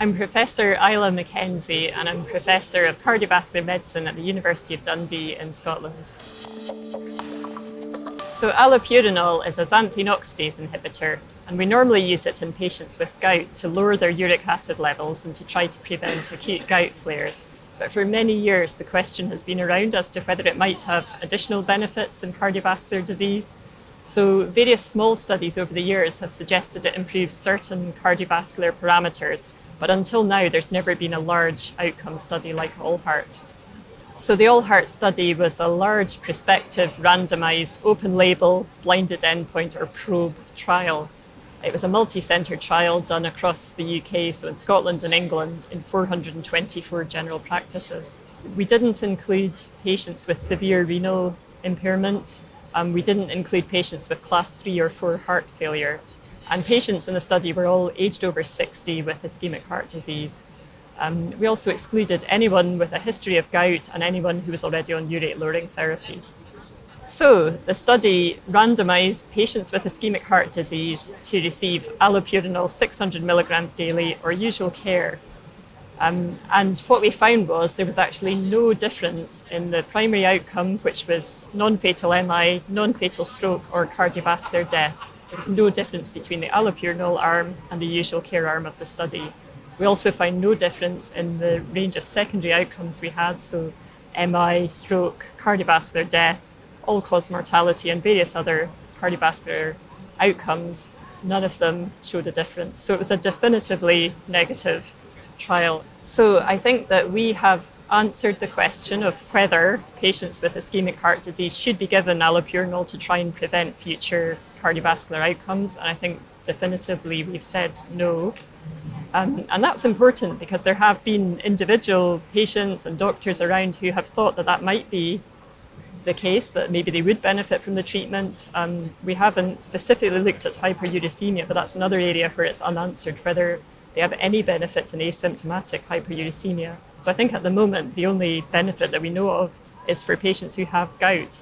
I'm Professor Isla Mackenzie, and I'm Professor of Cardiovascular Medicine at the University of Dundee in Scotland. So allopurinol is a xanthine oxidase inhibitor, and we normally use it in patients with gout to lower their uric acid levels and to try to prevent acute gout flares. But for many years, the question has been around as to whether it might have additional benefits in cardiovascular disease. So various small studies over the years have suggested it improves certain cardiovascular parameters, but until now, there's never been a large outcome study like AllHeart. So the AllHeart study was a large prospective, randomized, open-label, blinded endpoint or probe trial. It was a multi-centre trial done across the UK, so in Scotland and England, in 424 general practices. We didn't include patients with severe renal impairment. We didn't include patients with class 3 or 4 heart failure. And patients in the study were all aged over 60 with ischemic heart disease. We also excluded anyone with a history of gout and anyone who was already on urate-lowering therapy. So the study randomized patients with ischemic heart disease to receive allopurinol 600 milligrams daily or usual care. And what we found was there was actually no difference in the primary outcome, which was non-fatal MI, non-fatal stroke or cardiovascular death. There was no difference between the allopurinol arm and the usual care arm of the study. We also found no difference in the range of secondary outcomes we had, so MI, stroke, cardiovascular death, all-cause mortality and various other cardiovascular outcomes. None of them showed a difference. So it was a definitively negative trial. So I think that we have answered the question of whether patients with ischemic heart disease should be given allopurinol to try and prevent future cardiovascular outcomes. And I think definitively we've said no. And that's important because there have been individual patients and doctors around who have thought that that might be the case, that maybe they would benefit from the treatment. We haven't specifically looked at hyperuricemia, but that's another area where it's unanswered, whether they have any benefit in asymptomatic hyperuricemia. So I think at the moment, the only benefit that we know of is for patients who have gout.